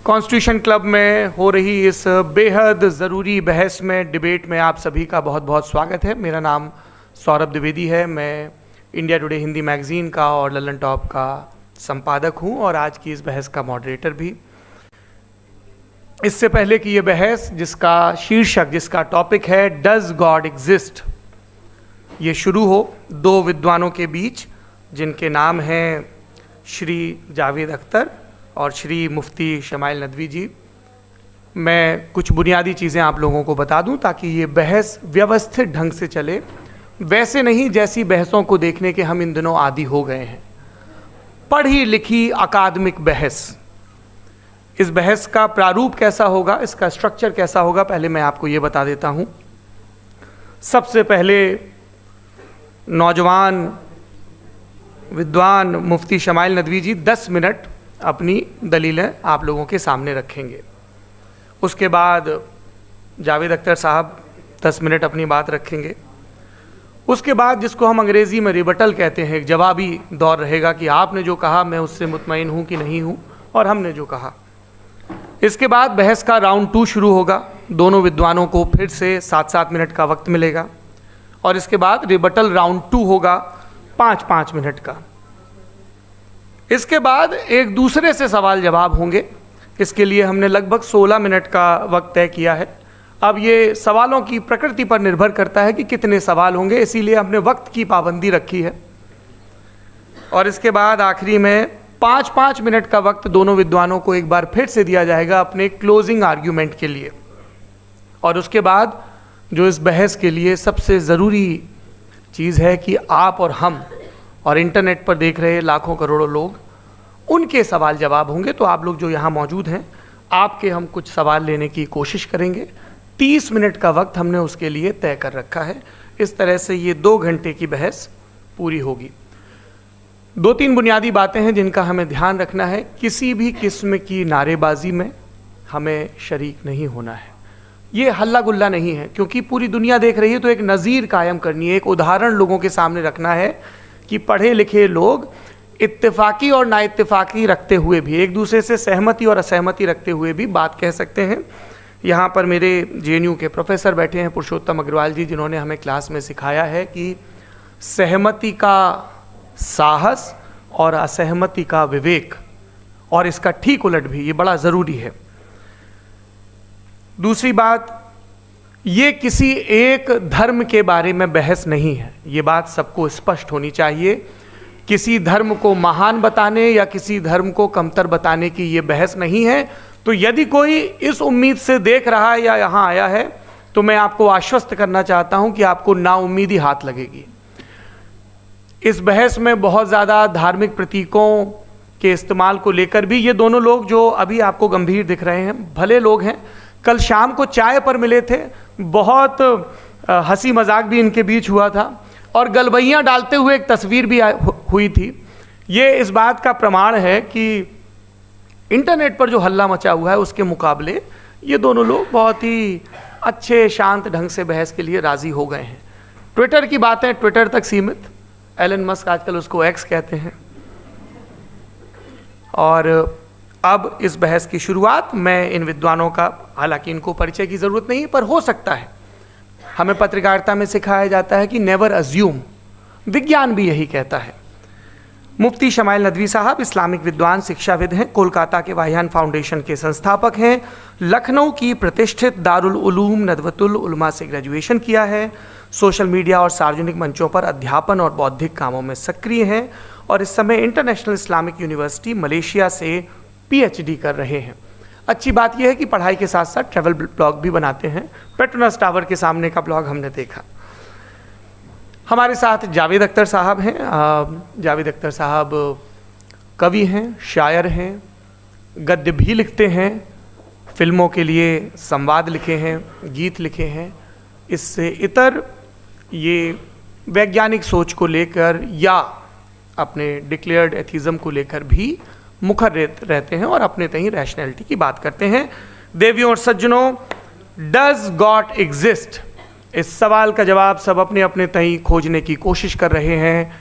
Constitution club में हो रही इस बेहद ज़रूरी बहस में, डिबेट में आप सभी का बहुत बहुत स्वागत है। मेरा नाम सौरभ द्विवेदी है। मैं इंडिया टुडे हिंदी मैगज़ीन का और ललन टॉप का संपादक हूं और आज की इस बहस का मॉडरेटर भी। इससे पहले कि ये बहस, जिसका शीर्षक, जिसका टॉपिक है डज गॉड एग्जिस्ट, ये शुरू हो दो विद्वानों के बीच जिनके नाम हैं श्री जावेद अख्तर और श्री मुफ्ती शमाइल नदवी जी, मैं कुछ बुनियादी चीज़ें आप लोगों को बता दूं ताकि ये बहस व्यवस्थित ढंग से चले, वैसे नहीं जैसी बहसों को देखने के हम इन दिनों आदी हो गए हैं। पढ़ी लिखी अकादमिक बहस। इस बहस का प्रारूप कैसा होगा, इसका स्ट्रक्चर कैसा होगा, पहले मैं आपको ये बता देता हूँ। सबसे पहले नौजवान विद्वान मुफ्ती शमाइल नदवी जी 10 मिनट अपनी दलीलें आप लोगों के सामने रखेंगे। उसके बाद जावेद अख्तर साहब 10 मिनट अपनी बात रखेंगे। उसके बाद जिसको हम अंग्रेज़ी में रिबटल कहते हैं, एक जवाबी दौर रहेगा कि आपने जो कहा मैं उससे मुतमईन हूँ कि नहीं हूँ और हमने जो कहा। इसके बाद बहस का राउंड 2 शुरू होगा। दोनों विद्वानों को फिर से 7-7 मिनट का वक्त मिलेगा और इसके बाद रिबटल राउंड 2 होगा 5-5 मिनट का। इसके बाद एक दूसरे से सवाल जवाब होंगे। इसके लिए हमने लगभग 16 मिनट का वक्त तय किया है। अब ये सवालों की प्रकृति पर निर्भर करता है कि कितने सवाल होंगे, इसीलिए हमने वक्त की पाबंदी रखी है। और इसके बाद आखिरी में 5-5 मिनट का वक्त दोनों विद्वानों को एक बार फिर से दिया जाएगा अपने क्लोजिंग आर्ग्यूमेंट के लिए। और उसके बाद जो इस बहस के लिए सबसे ज़रूरी चीज़ है कि आप और हम और इंटरनेट पर देख रहे लाखों करोड़ों लोग, उनके सवाल जवाब होंगे। तो आप लोग जो यहाँ मौजूद हैं, आपके हम कुछ सवाल लेने की कोशिश करेंगे। 30 मिनट का वक्त हमने उसके लिए तय कर रखा है। इस तरह से ये 2 घंटे की बहस पूरी होगी। 2-3 बुनियादी बातें हैं जिनका हमें ध्यान रखना है। किसी भी किस्म की नारेबाजी में हमें शरीक नहीं होना है। ये हल्ला गुल्ला नहीं है, क्योंकि पूरी दुनिया देख रही है, तो एक नज़ीर कायम करनी है, एक उदाहरण लोगों के सामने रखना है कि पढ़े लिखे लोग इत्तेफाकी और नाइत्तेफाकी रखते हुए भी, एक दूसरे से सहमति और असहमति रखते हुए भी बात कह सकते हैं। यहाँ पर मेरे JNU के प्रोफेसर बैठे हैं, पुरुषोत्तम अग्रवाल जी, जिन्होंने हमें क्लास में सिखाया है कि सहमति का साहस और असहमति का विवेक, और इसका ठीक उलट भी, ये बड़ा ज़रूरी है। दूसरी बात, ये किसी एक धर्म के बारे में बहस नहीं है, ये बात सबको स्पष्ट होनी चाहिए। किसी धर्म को महान बताने या किसी धर्म को कमतर बताने की ये बहस नहीं है। तो यदि कोई इस उम्मीद से देख रहा है या यहाँ आया है, तो मैं आपको आश्वस्त करना चाहता हूँ कि आपको नाउम्मीदी हाथ लगेगी। इस बहस में बहुत ज़्यादा धार्मिक प्रतीकों के इस्तेमाल को लेकर भी ये दोनों लोग जो अभी आपको गंभीर दिख रहे हैं, भले लोग हैं, कल शाम को चाय पर मिले थे, बहुत हंसी मजाक भी इनके बीच हुआ था और गलबैयाँ डालते हुए एक तस्वीर भी हुई थी। ये इस बात का प्रमाण है कि इंटरनेट पर जो हल्ला मचा हुआ है उसके मुकाबले ये दोनों लोग बहुत ही अच्छे शांत ढंग से बहस के लिए राज़ी हो गए हैं। ट्विटर की बातें ट्विटर तक सीमित, एलन मस्क आजकल उसको एक्स कहते हैं। और अब इस बहस की शुरुआत, मैं इन विद्वानों का, हालांकि इनको परिचय की ज़रूरत नहीं, पर हो सकता है, हमें पत्रकारिता में सिखाया जाता है कि नेवर अज्यूम, विज्ञान भी यही कहता है। मुफ्ती शमाइल नदवी साहब इस्लामिक विद्वान, शिक्षाविद हैं, कोलकाता के वाहियान फाउंडेशन के संस्थापक हैं, लखनऊ की प्रतिष्ठित दारुल उलूम नदवतुल उलमा से ग्रेजुएशन किया है, सोशल मीडिया और सार्वजनिक मंचों पर अध्यापन और बौद्धिक कामों में सक्रिय हैं और इस समय इंटरनेशनल इस्लामिक यूनिवर्सिटी मलेशिया से PhD कर रहे हैं। अच्छी बात यह है कि पढ़ाई के साथ साथ ट्रैवल ब्लॉग भी बनाते हैं। पेट्रोनस टावर के सामने का ब्लॉग हमने देखा। हमारे साथ जावेद अख्तर साहब हैं। जावेद अख्तर साहब कवि हैं, शायर हैं, गद्य भी लिखते हैं, फिल्मों के लिए संवाद लिखे हैं, गीत लिखे हैं। इससे इतर ये वैज्ञानिक सोच को लेकर या अपने डिक्लेयर्ड एथिज्म को लेकर भी मुखर रहते हैं और अपने तहीं रैशनैलिटी की बात करते हैं। देवियों और सज्जनों, डज गॉड एग्जिस्ट, इस सवाल का जवाब सब अपने अपने तहीं खोजने की कोशिश कर रहे हैं।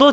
2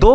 2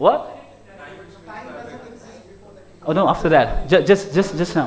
what? Oh no, after that, just now.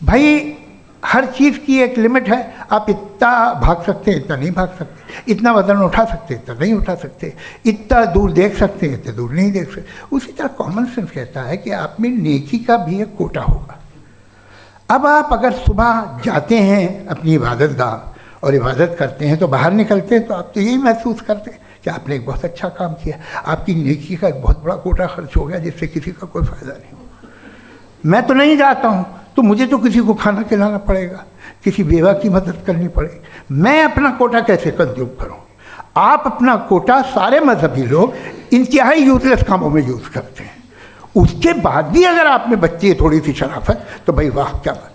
भाई हर चीज़ की एक लिमिट है. आप इतना भाग सकते हैं, इतना नहीं भाग सकते. इतना वजन उठा सकते, इतना नहीं उठा सकते. इतना दूर देख सकते हैं, इतना दूर नहीं देख सकते. उसी तरह कॉमन सेंस कहता है कि आप में नेकी का भी एक कोटा होगा. अब आप अगर सुबह जाते हैं अपनी इबादत गाह और इबादत करते हैं, तो बाहर निकलते हैं तो आप तो यही महसूस करते हैं कि आपने एक बहुत अच्छा काम किया. आपकी नेकी का एक बहुत बड़ा कोटा खर्च हो गया जिससे किसी का कोई फ़ायदा नहीं हो. मैं तो नहीं जाता हूँ, तो मुझे तो किसी को खाना खिलाना पड़ेगा, किसी बेवा की मदद करनी पड़ेगी. मैं अपना कोटा कैसे कंज्यूम करूं? आप अपना कोटा, सारे मजहबी लोग इंतहाई यूजलेस कामों में यूज़ करते हैं. उसके बाद भी अगर आप में बच्ची है थोड़ी सी शराफत, तो भाई वाह क्या बात है.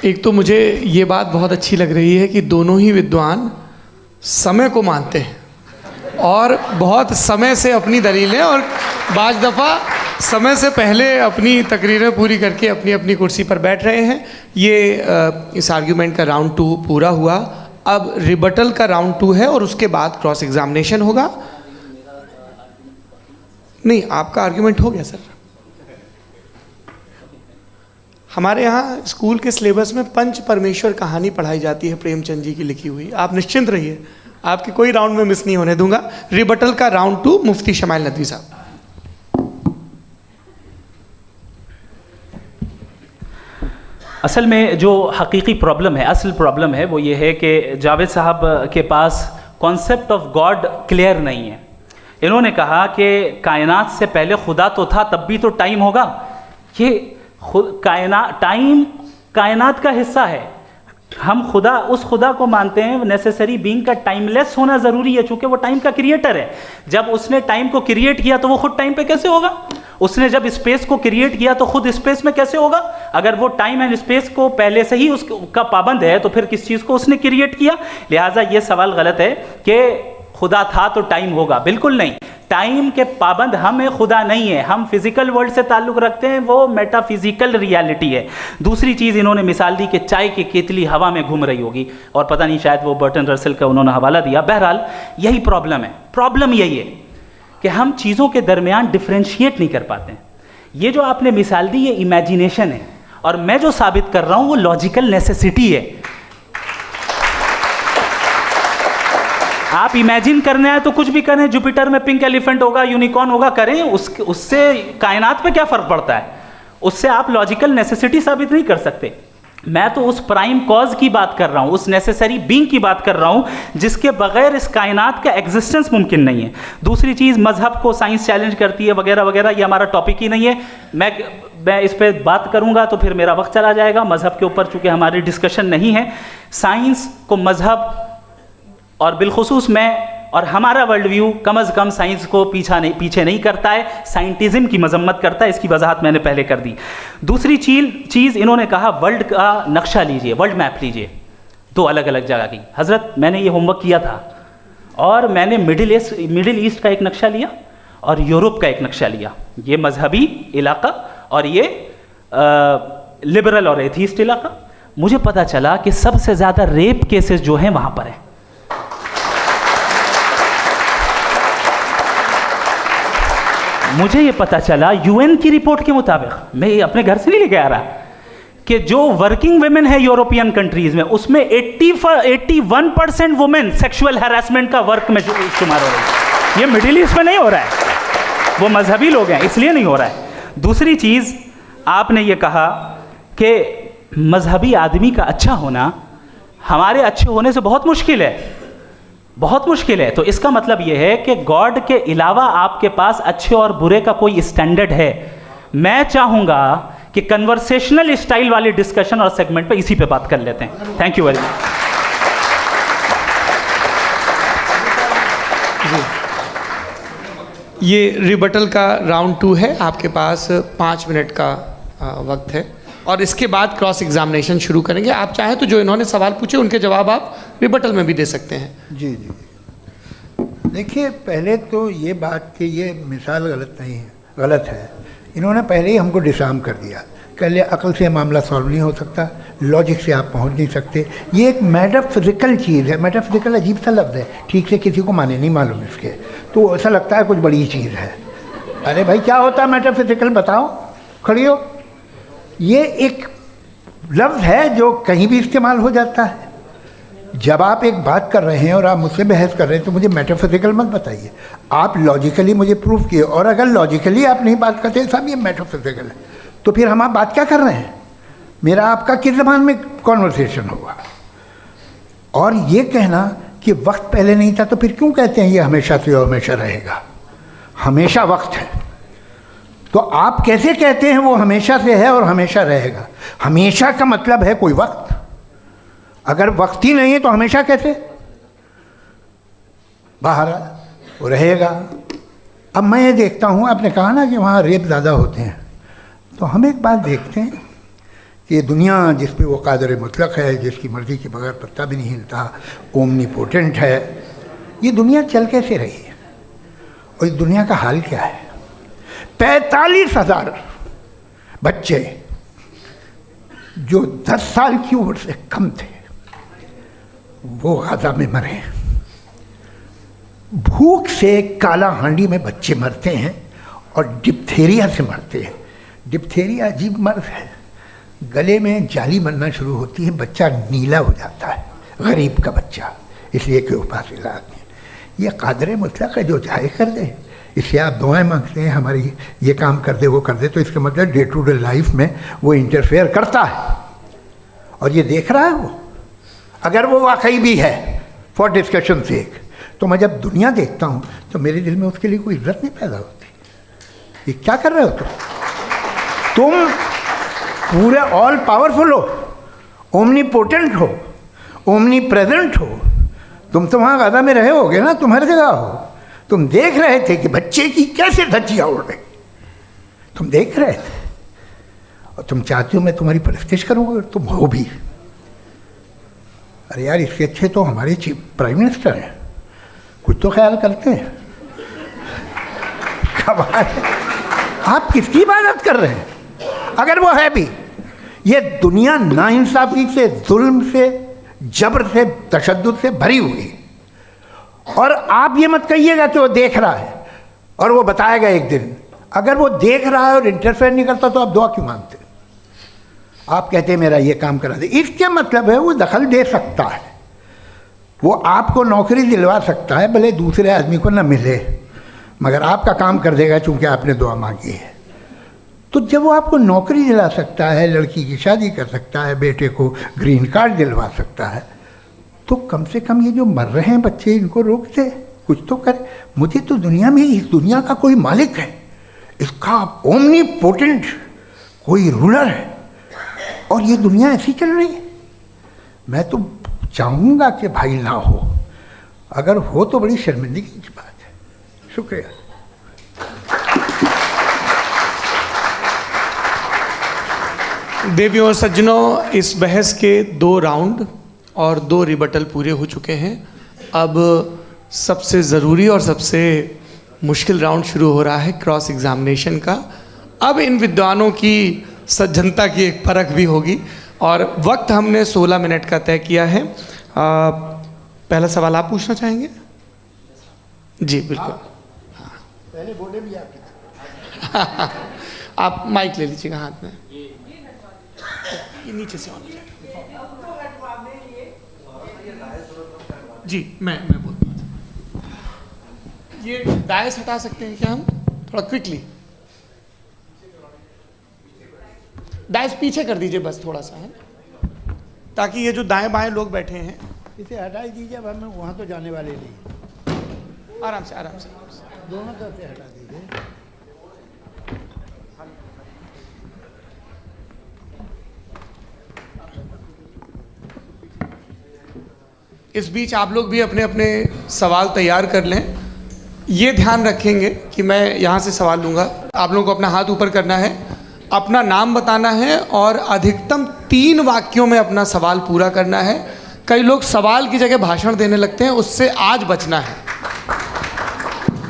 एक तो मुझे ये बात बहुत अच्छी लग रही है कि दोनों ही विद्वान समय को मानते हैं और बहुत समय से अपनी दलीलें और बाज़ दफ़ा समय से पहले अपनी तकरीरें पूरी करके अपनी अपनी कुर्सी पर बैठ रहे हैं. ये इस आर्ग्यूमेंट का राउंड 2 पूरा हुआ. अब रिबटल का राउंड 2 है और उसके बाद क्रॉस एग्जामिनेशन होगा. नहीं, आपका आर्ग्यूमेंट हो गया सर. हमारे यहाँ स्कूल के सिलेबस में पंच परमेश्वर कहानी पढ़ाई जाती है, प्रेमचंद जी की लिखी हुई. आप निश्चिंत रहिए, आपके कोई राउंड में मिस नहीं होने दूंगा. रिबटल का राउंड 2 मुफ्ती शमाइल नदवी साहब. असल में जो हकीकी प्रॉब्लम है, असल प्रॉब्लम है, वो ये है कि जावेद साहब के पास कॉन्सेप्ट ऑफ गॉड क्लियर नहीं है. इन्होंने कहा कि कायनात से पहले खुदा तो था, तब भी तो टाइम होगा. ये टाइम कायनात का हिस्सा है. हम खुदा, उस खुदा को मानते हैं नेसेसरी बीइंग का टाइमलेस होना ज़रूरी है, चूँकि वो टाइम का क्रिएटर है. जब उसने टाइम को क्रिएट किया तो वो खुद टाइम पे कैसे होगा? उसने जब स्पेस को क्रिएट किया तो खुद स्पेस में कैसे होगा? अगर वो टाइम एंड स्पेस को पहले से ही उसका पाबंद है तो फिर किस चीज़ को उसने क्रिएट किया? लिहाजा ये सवाल गलत है कि खुदा था तो टाइम होगा. बिल्कुल नहीं. टाइम के पाबंद हम है, खुदा नहीं है. हम फिजिकल वर्ल्ड से ताल्लुक़ रखते हैं, वो मेटाफिजिकल रियलिटी है. दूसरी चीज़ इन्होंने मिसाल दी कि चाय की केतली हवा में घूम रही होगी, और पता नहीं शायद वो बर्टन रसल का उन्होंने हवाला दिया. बहरहाल यही प्रॉब्लम है. प्रॉब्लम यही है कि हम चीज़ों के दरमियान डिफ्रेंशिएट नहीं कर पाते हैं. ये जो आपने मिसाल दी ये इमेजिनेशन है, और मैं जो साबित कर रहा हूँ वो लॉजिकल नेसेसिटी है. आप इमेजिन करना है तो कुछ भी करें, जुपिटर में पिंक एलिफेंट होगा, यूनिकॉर्न होगा, करें. उससे कायनात पे क्या फ़र्क पड़ता है? उससे आप लॉजिकल नेसेसिटी साबित नहीं कर सकते. मैं तो उस प्राइम कॉज की बात कर रहा हूँ, उस नेसेसरी बीइंग की बात कर रहा हूँ जिसके बगैर इस कायनात का एग्जिस्टेंस मुमकिन नहीं है. दूसरी चीज़, मजहब को साइंस चैलेंज करती है वगैरह वगैरह, ये हमारा टॉपिक ही नहीं है. मैं इस पर बात करूँगा तो फिर मेरा वक्त चला जाएगा. मजहब के ऊपर चूँकि हमारी डिस्कशन नहीं है. साइंस को मजहब और बिलखुसूस मैं और हमारा वर्ल्ड व्यू कम अज़ कम साइंस को पीछे नहीं करता है, साइंटिज़म की मजम्मत करता है. इसकी वजाहत मैंने पहले कर दी. दूसरी चीज़ इन्होंने कहा वर्ल्ड का नक्शा लीजिए, वर्ल्ड मैप लीजिए, 2 अलग अलग जगह की. हज़रत मैंने ये होमवर्क किया था और मैंने मिडिल ईस्ट का एक नक्शा लिया और यूरोप का एक नक्शा लिया. ये मजहबी इलाका और ये लिबरल और एथीस्ट इलाका. मुझे पता चला कि सबसे ज़्यादा रेप केसेस जो हैं वहाँ पर हैं. मुझे ये पता चला यूएन की रिपोर्ट के मुताबिक, मैं ये अपने घर से नहीं लेके आ रहा, कि जो वर्किंग वुमेन है यूरोपियन कंट्रीज में उसमें 81% वुमेन सेक्सुअल हैरेसमेंट का वर्क में शुमार हो रही है. ये मिडिल ईस्ट में नहीं हो रहा है, वो मजहबी लोग हैं इसलिए नहीं हो रहा है. दूसरी चीज़ आपने ये कहा कि मजहबी आदमी का अच्छा होना हमारे अच्छे होने से बहुत मुश्किल है, बहुत मुश्किल है. तो इसका मतलब यह है कि गॉड के अलावा आपके पास अच्छे और बुरे का कोई स्टैंडर्ड है. मैं चाहूँगा कि कन्वर्सेशनल स्टाइल वाली डिस्कशन और सेगमेंट पे इसी पे बात कर लेते हैं. Thank you very much. ये रिबटल का राउंड 2 है. आपके पास 5 मिनट का वक्त है और इसके बाद क्रॉस एग्जामिनेशन शुरू करेंगे. आप चाहें तो जो इन्होंने सवाल पूछे उनके जवाब आप रिबटल में भी दे सकते हैं. जी. देखिए, पहले तो ये बात कि ये मिसाल गलत है. इन्होंने पहले ही हमको डिसार्म कर दिया. कह लिया अकल से मामला सॉल्व नहीं हो सकता, लॉजिक से आप पहुंच नहीं सकते. ये एक मेटाफिजिकल चीज़ है. मेटाफिजिकल अजीब सा लफ्ज़ है, ठीक से किसी को माने नहीं मालूम इसके, तो ऐसा लगता है कुछ बड़ी चीज़ है. अरे भाई क्या होता है मेटाफिजिकल, बताओ, खड़ी हो। ये एक लफ्ज़ है जो कहीं भी इस्तेमाल हो जाता है। जब आप एक बात कर रहे हैं और आप मुझसे बहस कर रहे हैं तो मुझे मेटाफिजिकल मत बताइए, आप लॉजिकली मुझे प्रूव किए। और अगर लॉजिकली आप नहीं बात करते साहब ये मेटाफिजिकल है, तो फिर हम आप बात क्या कर रहे हैं? मेरा आपका किस ज़बान में कॉन्वर्सेशन होगा? और ये कहना कि वक्त पहले नहीं था, तो फिर क्यों कहते हैं ये हमेशा से और हमेशा रहेगा? हमेशा वक्त है, तो आप कैसे कहते हैं वो हमेशा से है और हमेशा रहेगा? हमेशा का मतलब है कोई वक्त, अगर वक्त ही नहीं है तो हमेशा कैसे? बाहर वो रहेगा। अब मैं ये देखता हूँ, आपने कहा ना कि वहाँ रेप ज़्यादा होते हैं, तो हम एक बात देखते हैं कि ये दुनिया जिस पे वो कादर मुतलक है, जिसकी मर्ज़ी के बगैर पत्ता भी नहीं हिलता, ओमनीपोटेंट है, ये दुनिया चल कैसे रही है? और इस दुनिया का हाल क्या है? 45,000 बच्चे जो 10 साल की उम्र से कम थे वो गाज़ा में मरे। भूख से काला हांडी में बच्चे मरते हैं और डिप्थेरिया से मरते हैं। डिप्थेरिया अजीब मर्ज है, गले में जाली बनना शुरू होती है, बच्चा नीला हो जाता है, गरीब का बच्चा, इसलिए कि उपास इलाज नहीं। ये कादर मुतलक है जो चाहे कर दे, इससे आप दुआएं मांगते हैं हमारी ये काम कर दे वो कर दे, तो इसका मतलब डे टू डे लाइफ में वो इंटरफेयर करता है और ये देख रहा है वो। अगर वो वाकई भी है फॉर डिस्कशन सेक, तो मैं जब दुनिया देखता हूँ तो मेरे दिल में उसके लिए कोई इज्जत नहीं पैदा होती। ये क्या कर रहे हो तुम पूरे ऑल पावरफुल हो, ओमनीपोटेंट हो, ओमनी प्रेजेंट हो। तुम तो वहाँ गाज़ा में रहे होगे ना, तुम हर जगह हो। तुम देख रहे थे कि बच्चे की कैसे धज्जियाँ उड़ रही, तुम देख रहे थे और तुम चाहते हो मैं तुम्हारी परस्तिश करूँगा, तुम हो भी। अरे यार, इसके अच्छे तो हमारे चीफ प्राइम मिनिस्टर हैं, कुछ तो ख्याल करते हैं। कमाल है, आप किसकी इबादत कर रहे हैं? अगर वो है भी, ये दुनिया नाइंसाफ़ी से, जुल्म से, जबर से, तशद्दुद से भरी हुई है। और आप ये मत कहिएगा कि वो देख रहा है और वो बताएगा एक दिन। अगर वो देख रहा है और इंटरफेयर नहीं करता तो आप दुआ क्यों मांगते? आप कहते हैं मेरा ये काम करा दे, इसके मतलब है वो दखल दे सकता है, वो आपको नौकरी दिलवा सकता है, भले दूसरे आदमी को न मिले, मगर आपका काम कर देगा चूँकि आपने दुआ मांगी है। तो जब वो आपको नौकरी दिला सकता है, लड़की की शादी कर सकता है, बेटे को ग्रीन कार्ड दिलवा सकता है, तो कम से कम ये जो मर रहे हैं बच्चे, इनको रोक दे, कुछ तो करे। मुझे तो दुनिया में, इस दुनिया का कोई मालिक है, इसका ओमनीपोटेंट कोई रूलर है, और ये दुनिया ऐसी चल रही है। मैं तो चाहूँगा कि भाई ना हो, अगर हो तो बड़ी शर्मिंदगी की बात है। शुक्रिया। देवियों और सज्जनों, इस बहस के 2 राउंड और 2 रिबटल पूरे हो चुके हैं। अब सबसे ज़रूरी और सबसे मुश्किल राउंड शुरू हो रहा है, क्रॉस एग्जामिनेशन का। अब इन विद्वानों की सज्जनता की एक परख भी होगी और वक्त हमने 16 मिनट का तय किया है। पहला सवाल आप पूछना चाहेंगे? जी बिल्कुल। पहले बोले भी आपके आप माइक ले लीजिएगा हाथ में, ये नीचे से ऑन जाए। जी मैं बोलता हूँ, ये दाएं हटा सकते हैं क्या हम थोड़ा क्विकली? दाएं पीछे कर दीजिए बस थोड़ा सा, है, ताकि ये जो दाएं बाएं लोग बैठे हैं इसे हटा ही दीजिए। अब हम वहाँ तो जाने वाले नहीं, आराम से आराम से दोनों तरफ से हटा दीजिए। इस बीच आप लोग भी अपने अपने सवाल तैयार कर लें। ये ध्यान रखेंगे कि मैं यहाँ से सवाल लूँगा, आप लोगों को अपना हाथ ऊपर करना है, अपना नाम बताना है और अधिकतम 3 वाक्यों में अपना सवाल पूरा करना है। कई लोग सवाल की जगह भाषण देने लगते हैं, उससे आज बचना है।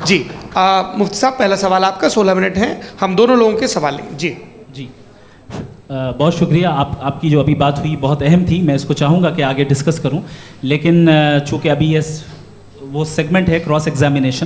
जी मुफ्ती साहब, पहला सवाल आपका, 16 मिनट हैं, हम दोनों लोगों के सवाल लेंगे। जी बहुत शुक्रिया। आपकी जो अभी बात हुई बहुत अहम थी, मैं इसको चाहूँगा कि आगे डिस्कस करूँ, लेकिन चूँकि अभी ये वो सेगमेंट है क्रॉस एग्जामिनेशन,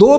2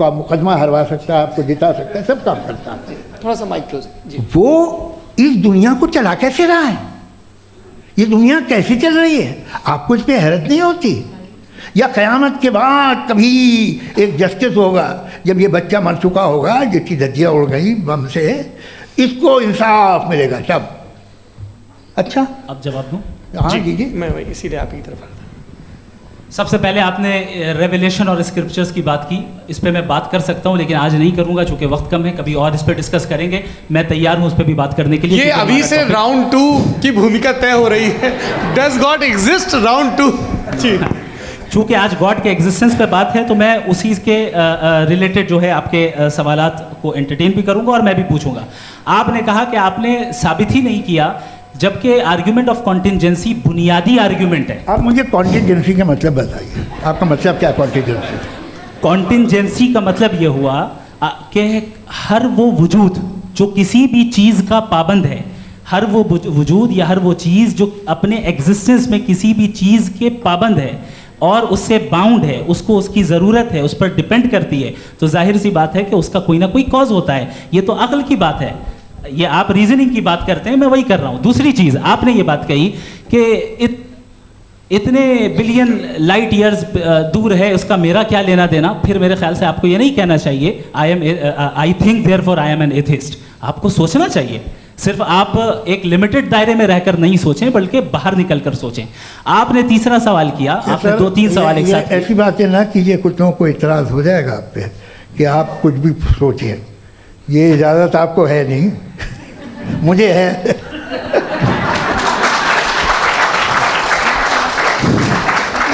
आपका मुकदमा हरवा सकता है, आपको जिता सकता है, सब काम करता है। थोड़ा सा माइक क्लोज जी। वो इस दुनिया को चला कैसे रहा है, ये दुनिया कैसे चल रही है, आपको इस पर हैरत नहीं होती? या क़यामत के बाद कभी एक जस्टिस होगा, जब ये बच्चा मर चुका होगा जिसकी धज्जियाँ उड़ गई बम से, इसको इंसाफ मिलेगा तब? अच्छा, अब जवाब दूं? हाँ दीजिए। मैं वही इसीलिए आप की तरफ आता। सबसे पहले आपने रेवलेशन और स्क्रिप्चर्स की बात की, इस पे मैं बात कर सकता हूँ लेकिन आज नहीं करूँगा चूँकि वक्त कम है, कभी और इस पे डिस्कस करेंगे। मैं तैयार हूँ उस पर भी बात करने के लिए। ये अभी से राउंड 2 की भूमिका तय हो रही है। Does God exist round 2? जी, चूँकि आज गॉड के एग्जिस्टेंस पे बात है तो मैं उसी के रिलेटेड जो है आपके सवालात को एंटरटेन भी करूँगा और मैं भी पूछूंगा। आपने कहा कि आपने साबित ही नहीं किया, जबकि आर्ग्यूमेंट ऑफ कॉन्टिंजेंसी बुनियादी आर्ग्यूमेंट है। आप मुझे कॉन्टिंजेंसी का मतलब बताइए, आपका मतलब क्या कॉन्टिंजेंसी? कॉन्टिंजेंसी का मतलब ये हुआ कि हर वो वजूद जो किसी भी चीज़ का पाबंद है, हर वो वजूद या हर वो चीज़ जो अपने एग्जिस्टेंस में किसी भी चीज़ के पाबंद है और उससे बाउंड है, उसको उसकी ज़रूरत है, उस पर डिपेंड करती है, तो जाहिर सी बात है कि उसका कोई ना कोई कॉज होता है। ये तो अक्ल की बात है, ये आप रीजनिंग की बात करते हैं, मैं वही कर रहा हूँ। दूसरी चीज़ आपने ये बात कही कि इतने बिलियन लाइट ईयर्स दूर है, उसका मेरा क्या लेना देना। फिर मेरे ख्याल से आपको ये नहीं कहना चाहिए I think therefore I am an atheist. आपको सोचना चाहिए, सिर्फ आप एक लिमिटेड दायरे में रहकर नहीं सोचें बल्कि बाहर निकलकर सोचें। आपने तीसरा सवाल किया, आपने 2-3 सवाल एक साथ। ऐसी बातें ना कीजिए, कुत्तों को इतराज़ हो जाएगा आप पे कि आप कुछ भी सोचें, ये इजाज़त आपको है नहीं, मुझे है।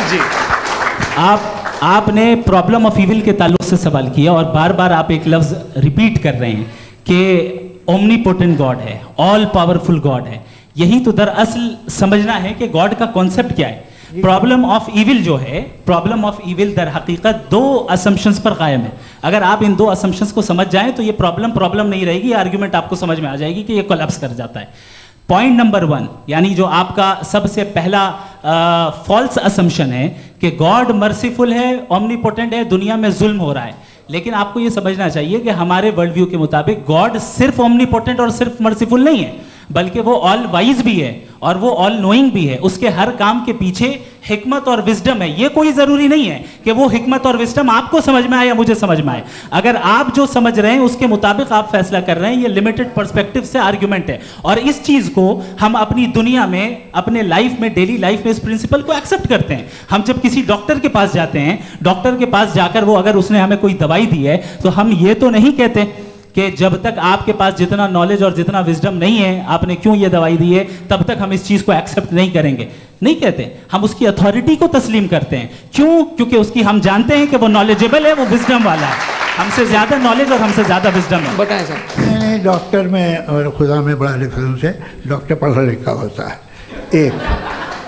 जी, आपने प्रॉब्लम ऑफ इविल के ताल्लुक से सवाल किया और बार बार आप एक लफ्ज़ रिपीट कर रहे हैं कि ओमनीपोटेंट गॉड है, ऑल पावरफुल गॉड है। यही तो दरअसल समझना है कि गॉड का कॉन्सेप्ट क्या है। प्रॉब्लम ऑफ इविल जो है, प्रॉब्लम ऑफ इविल दर हकीकत 2 असम्पशंस पर कायम है। अगर आप इन 2 असम्पशंस को समझ जाएं तो ये प्रॉब्लम नहीं रहेगी, आर्ग्यूमेंट आपको समझ में आ जाएगी कि ये कोलैप्स कर जाता है। पॉइंट नंबर 1, यानी जो आपका सबसे पहला फॉल्स असम्पशन है कि गॉड मर्सीफुल है, ओमनीपोटेंट है, दुनिया में जुल्म हो रहा है। लेकिन आपको ये समझना चाहिए कि हमारे वर्ल्ड व्यू के मुताबिक गॉड सिर्फ ओमनीपोटेंट और सिर्फ मर्सीफुल नहीं है, बल्कि वो ऑल वाइज भी है और वो ऑल नोइंग भी है। उसके हर काम के पीछे हिकमत और विजडम है। ये कोई ज़रूरी नहीं है कि वो हिकमत और विजडम आपको समझ में आए या मुझे समझ में आए। अगर आप जो समझ रहे हैं उसके मुताबिक आप फैसला कर रहे हैं, ये लिमिटेड पर्सपेक्टिव से आर्ग्यूमेंट है। और इस चीज़ को हम अपनी दुनिया में, अपने लाइफ में, डेली लाइफ में इस प्रिंसिपल को एक्सेप्ट करते हैं। हम जब किसी डॉक्टर के पास जाते हैं, डॉक्टर के पास जाकर वो अगर उसने हमें कोई दवाई दी है तो हम ये तो नहीं कहते कि जब तक आपके पास जितना नॉलेज और जितना विजडम नहीं है, आपने क्यों ये दवाई दी है, तब तक हम इस चीज़ को एक्सेप्ट नहीं करेंगे। नहीं कहते, हम उसकी अथॉरिटी को तस्लीम करते हैं। क्यों? क्योंकि उसकी हम जानते हैं कि वो नॉलेजेबल है, वो विजडम वाला है, हमसे ज़्यादा नॉलेज और हमसे ज़्यादा विजडम है। बताएं सर। नहीं, डॉक्टर में और खुदा में बड़ा डिफरेंस है। डॉक्टर पढ़ा लिखा होता है, एक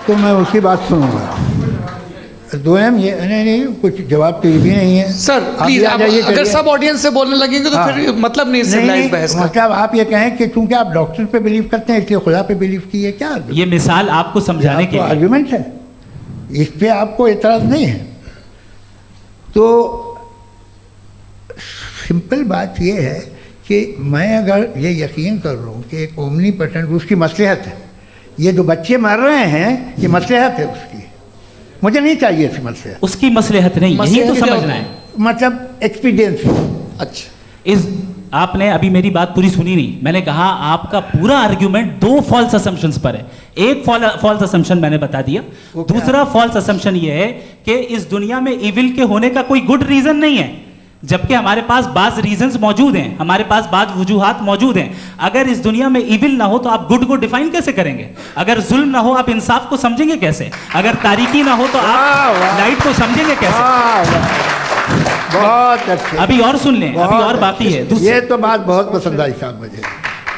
तो मैं उसकी बात सुनूंगा। 2 ये नहीं, कुछ जवाब तो ये भी नहीं है सर। प्लीज, अगर सब ऑडियंस से बोलने लगेंगे तो फिर मतलब नहीं सिविलाइज्ड बहस का। मतलब आप ये कहें कि चूंकि आप डॉक्टर पे बिलीव करते हैं इसलिए खुदा पे बिलीव किए, क्या ये मिसाल आपको समझाने के लिए आर्गुमेंट है, इस पे आपको एतराज़ नहीं है। तो सिंपल बात ये है कि मैं अगर ये यकीन कर लूँ कि एक ओमनीपोटेंट, उसकी मसलहत है, ये जो बच्चे मर रहे हैं ये मसलहत है उसकी, मुझे नहीं चाहिए इसकी मसलहत। उसकी मसलहत नहीं, यही तो समझना है, मतलब एक्सपीरियंस। अच्छा, इस आपने अभी मेरी बात पूरी सुनी नहीं। मैंने कहा आपका पूरा आर्ग्यूमेंट 2 फॉल्स असम्पशंस पर है। एक फॉल्स असम्पशन मैंने बता दिया, दूसरा फॉल्स असम्पशन ये है कि इस दुनिया में इविल के होने का कोई गुड रीजन नहीं है, जबकि हमारे पास बाज रीजंस मौजूद हैं, हमारे पास बाज वजूहात मौजूद हैं। अगर इस दुनिया में इविल ना हो तो आप गुड को डिफाइन कैसे करेंगे? अगर जुल्म ना हो आप इंसाफ को समझेंगे कैसे? अगर तारीकी ना हो तो आप लाइट को समझेंगे कैसे? बहुत अच्छे। अभी और सुन लें, अभी और बाकी है। ये तो बात बहुत पसंद आई साहब मुझे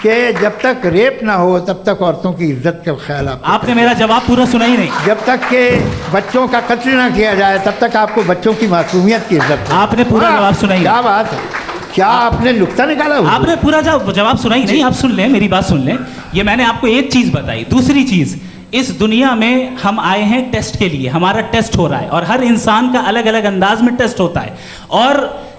कि जब तक रेप ना हो तब तक औरतों की इज्जत का ख्याल आपने मेरा जवाब पूरा सुना ही नहीं। जब तक के बच्चों का कत्ल ना किया जाए तब तक आपको बच्चों की मासूमियत की इज्जत। आपने पूरा जवाब सुना ही। क्या बात है, क्या आपने नुक्ता निकाला? आपने पूरा जवाब सुना ही नहीं। आप सुन लें, मेरी बात सुन लें। ये मैंने आपको एक चीज़ बताई। दूसरी चीज़, इस दुनिया में हम आए हैं टेस्ट के लिए, हमारा टेस्ट हो रहा है और हर इंसान का अलग अलग अंदाज में टेस्ट होता है। और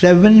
7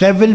7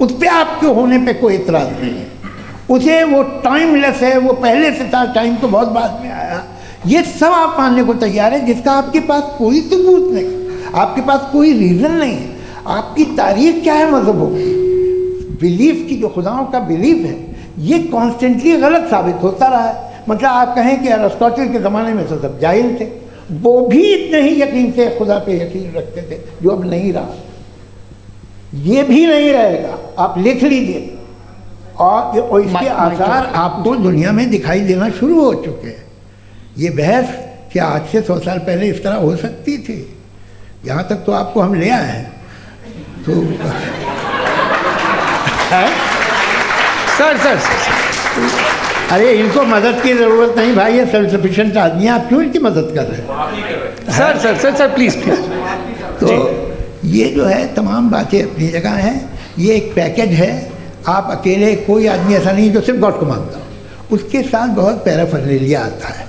उस पर आपके होने पे कोई इतराज़ नहीं है। उसे वो टाइमलेस है, वो पहले से था, टाइम तो बहुत बाद में आया, ये सब आप मानने को तैयार है, जिसका आपके पास कोई सबूत नहीं, आपके पास कोई रीज़न नहीं है। आपकी तारीख क्या है मज़हबों की? बिलीफ की, जो खुदाओं का बिलीफ है, ये कॉन्स्टेंटली गलत साबित होता रहा है। मतलब आप कहें कि अरिस्टोटल के ज़माने में तो सब जाहिल थे, वो भी इतने ही यकीन से खुदा पे यकीन रखते थे, जो अब नहीं रहा, ये भी नहीं रहेगा, आप लिख लीजिए। और इसके आसार आपको दुनिया में दिखाई देना शुरू हो चुके हैं। ये बहस क्या आज से 100 साल पहले इस तरह हो सकती थी? यहाँ तक तो आपको हम ले आए हैं। तो सर अरे इनको मदद की ज़रूरत नहीं भाई, ये सेल्फ सफिशिएंट आदमी है, आप क्यों इनकी मदद कर रहे हैं? Sir please. तो ये जो है तमाम बातें अपनी जगह हैं। ये एक पैकेज है, आप अकेले, कोई आदमी ऐसा नहीं जो सिर्फ गॉड को मानता हो, उसके साथ बहुत पैराफर्नेलिया आता है,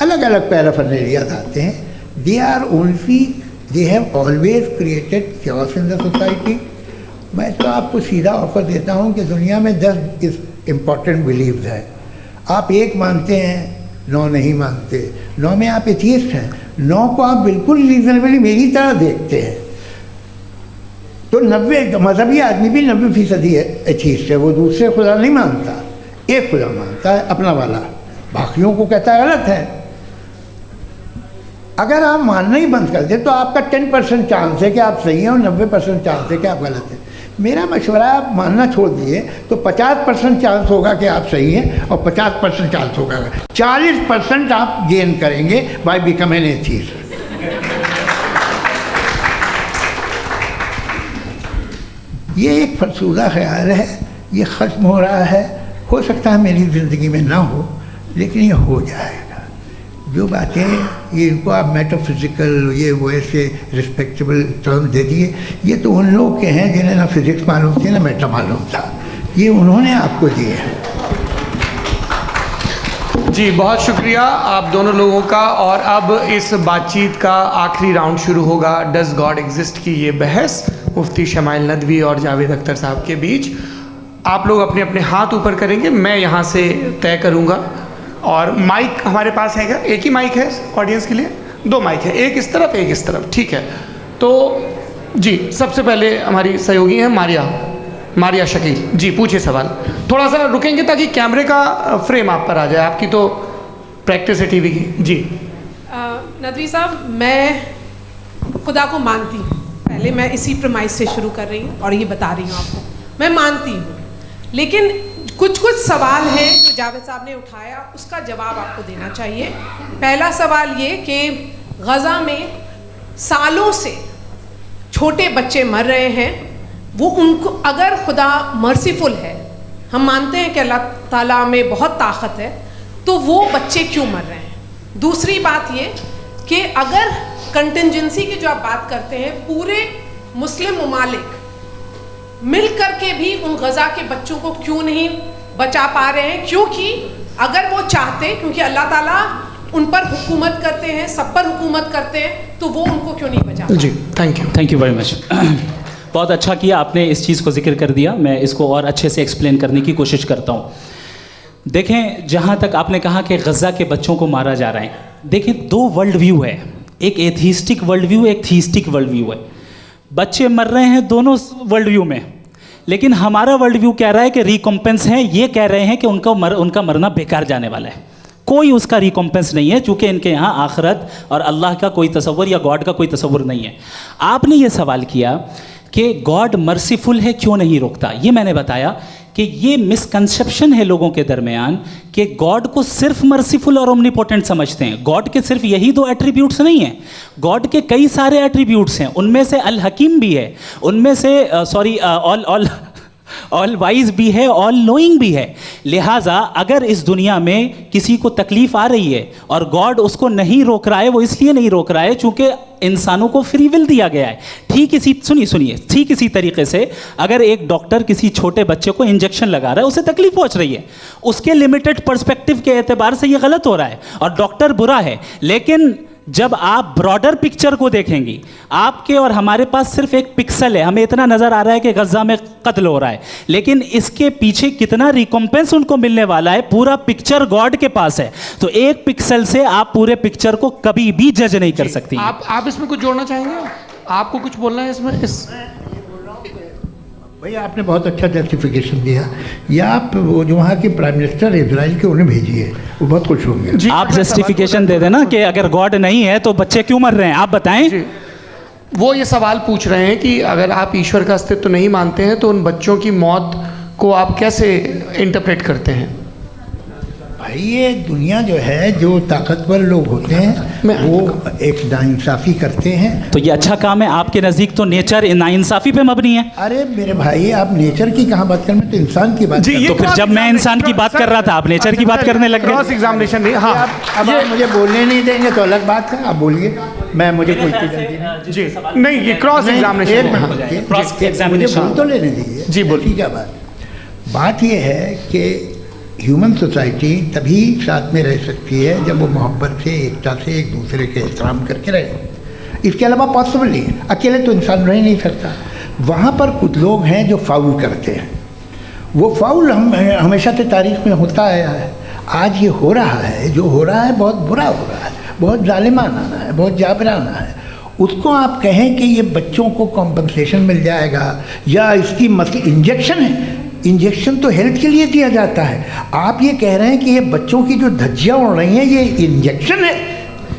अलग अलग पैराफर्नेलियाज आते हैं। They have always created chaos in the society. मैं तो आपको सीधा ऑफर देता हूँ कि दुनिया में 10 इम्पॉर्टेंट बिलीव्स हैं, आप एक मानते हैं, 9 नहीं मानते, 9 में आप एथियस्ट हैं, 9 को आप बिल्कुल रीजनेबली मेरी तरह देखते हैं। तो 90 मजहबी आदमी भी 90% एथियस्ट है, वो दूसरे खुदा नहीं मानता, एक खुदा मानता है अपना वाला, बाकियों को कहता है गलत है। अगर आप मानना ही बंद कर दें तो आपका 10% चांस है कि आप सही हैं और 90% चांस है कि आप गलत हैं। मेरा मशवरा है, आप मानना छोड़ दिए तो 50% चांस होगा कि आप सही हैं और 50% चांस होगा, 40% आप गेन करेंगे बाय बिकमिंग एन एथियस्ट। ये एक फरसूदा ख्याल है, ये ख़त्म हो रहा है। हो सकता है मेरी ज़िंदगी में ना हो, लेकिन ये हो जाएगा। जो बातें ये इनको आप मेटाफिज़िकल ये वो ऐसे रिस्पेक्टेबल टर्म दे दिए, ये तो उन लोग के हैं जिन्हें ना फिज़िक्स मालूम थी ना मेटा मालूम था, ये उन्होंने आपको दिए हैं। जी बहुत शुक्रिया आप दोनों लोगों का। और अब इस बातचीत का आखिरी राउंड शुरू होगा, डज़ गॉड एग्जिस्ट की ये बहस मुफ्ती शमाइल नदवी और जावेद अख्तर साहब के बीच। आप लोग अपने अपने हाथ ऊपर करेंगे, मैं यहाँ से तय करूँगा। और माइक हमारे पास है क्या? एक ही माइक है ऑडियंस के लिए? 2 माइक है, एक इस तरफ एक इस तरफ, ठीक है। तो जी सबसे पहले हमारी सहयोगी हैं मारिया शकील जी, पूछिए सवाल। थोड़ा सा रुकेंगे ताकि कैमरे का फ्रेम आप पर आ जाए, आपकी तो प्रैक्टिस है टीवी की। जी नदवी साहब, मैं खुदा को मानती हूँ, पहले मैं इसी प्रमाइस से शुरू कर रही हूँ और ये बता रही हूँ आपको, मैं मानती हूँ, लेकिन कुछ सवाल हैं जो जावेद साहब ने उठाया, उसका जवाब आपको देना चाहिए। पहला सवाल ये कि गज़ा में सालों से छोटे बच्चे मर रहे हैं, वो उनको, अगर खुदा मर्सीफुल है, हम मानते हैं कि अल्लाह ताला में बहुत ताकत है, तो वो बच्चे क्यों मर रहे हैं? दूसरी बात ये कि अगर कंटिजेंसी की जो आप बात करते हैं, पूरे मुस्लिम ममालिक मिल कर के भी उन गज़ा के बच्चों को क्यों नहीं बचा पा रहे हैं? क्योंकि अगर वो चाहते, क्योंकि अल्लाह ताला उन पर हुकूमत करते हैं, सब पर हुकूमत करते हैं, तो वो उनको क्यों नहीं बचा? जी थैंक यू वेरी मच। बहुत अच्छा किया आपने इस चीज़ को जिक्र कर दिया, मैं इसको और अच्छे से एक्सप्लेन करने की कोशिश करता हूँ। देखें, जहाँ तक आपने कहा कि गज़ा के बच्चों को मारा जा रहा है, देखें 2 वर्ल्ड व्यू है, एक एथिस्टिक वर्ल्ड व्यू, एक थीस्टिक वर्ल्ड व्यू है। बच्चे मर रहे हैं दोनों वर्ल्ड व्यू में, लेकिन हमारा वर्ल्ड व्यू कह रहा है कि रिकॉम्पेंस है, ये कह रहे हैं कि उनका मरना बेकार जाने वाला है, कोई उसका रिकॉम्पेंस नहीं है, चूँकि इनके यहाँ आखिरत और अल्लाह का कोई तसव्वुर या गॉड का कोई तसव्वुर नहीं है। आपने ये सवाल किया कि गॉड मर्सीफुल है, क्यों नहीं रोकता? ये मैंने बताया कि ये मिसकंसेप्शन है लोगों के दरमियान कि गॉड को सिर्फ मर्सीफुल और ओमनीपोटेंट समझते हैं। गॉड के सिर्फ यही 2 एट्रीब्यूट्स नहीं हैं, गॉड के कई सारे एट्रीब्यूट्स हैं, उनमें से अल हकीम भी है, उनमें से ऑल वाइज भी है, ऑल नोइंग भी है। लिहाजा अगर इस दुनिया में किसी को तकलीफ़ आ रही है और गॉड उसको नहीं रोक रहा है, वो इसलिए नहीं रोक रहा है चूँकि इंसानों को फ्री विल दिया गया है। ठीक इसी तरीके से अगर एक डॉक्टर किसी छोटे बच्चे को इंजेक्शन लगा रहा है, उसे तकलीफ पहुंच रही है, उसके लिमिटेड पर्सपेक्टिव के एतबार से ये गलत हो रहा है और डॉक्टर बुरा है, लेकिन जब आप ब्रॉडर पिक्चर को देखेंगी, आपके और हमारे पास सिर्फ एक पिक्सल है, हमें इतना नजर आ रहा है कि गजा में कत्ल हो रहा है, लेकिन इसके पीछे कितना रिकॉम्पेंस उनको मिलने वाला है, पूरा पिक्चर गॉड के पास है। तो एक पिक्सल से आप पूरे पिक्चर को कभी भी जज नहीं कर सकती। आप इसमें कुछ जोड़ना चाहेंगे? आपको कुछ बोलना है इसमें? भैया आपने बहुत अच्छा जस्टिफिकेशन दिया। या आप वो जो वहाँ के प्राइम मिनिस्टर इजराइल के उन्हें भेजिए, वो बहुत खुश होंगे। आप जस्टिफिकेशन दे देना कि अगर गॉड नहीं है तो बच्चे क्यों मर रहे हैं, आप बताएं। वो ये सवाल पूछ रहे हैं कि अगर आप ईश्वर का अस्तित्व नहीं मानते हैं तो उन बच्चों की मौत को आप कैसे इंटरप्रेट करते हैं? भाई ये दुनिया जो है, जो ताकतवर लोग होते हैं वो एक नाइंसाफ़ी करते हैं। तो ये अच्छा काम है आपके नज़दीक, तो नेचर नाइंसाफ़ी पे मबनी है। अरे मेरे भाई, आप नेचर की कहाँ बात कर रहे हैं, तो इंसान की बात। तो फिर जब मैं इंसान की बात कर रहा था आप नेचर की बात करने लग गए। क्रॉस एग्जामिनेशन नहीं। हाँ, अब आप मुझे बोलने नहीं देंगे तो अलग बात है, आप बोलिए, मैं मुझे कोई चीज़ नहीं। जी नहीं, ये क्रॉस एग्जामिनेशन, मुझे बोल तो लेने दीजिए। जी बोलिए। क्या बात ये है कि ह्यूमन सोसाइटी तभी साथ में रह सकती है जब वो मोहब्बत से, एकता से, एक दूसरे के एहतराम करके रहे। इसके अलावा पॉसिबल नहीं है, अकेले तो इंसान रह नहीं सकता। वहाँ पर कुछ लोग हैं जो फाउल करते हैं, वो फाउल हमेशा से तारीख में होता आया है। आज ये हो रहा है, जो हो रहा है बहुत बुरा हो रहा है, बहुत जालिमाना है, बहुत जाबराना है। उसको आप कहें कि ये बच्चों को कॉम्पनसेशन मिल जाएगा या इसकी इंजेक्शन है, इंजेक्शन तो हेल्थ के लिए दिया जाता है। आप ये कह रहे हैं कि ये बच्चों की जो धज्जियाँ उड़ रही हैं ये इंजेक्शन है,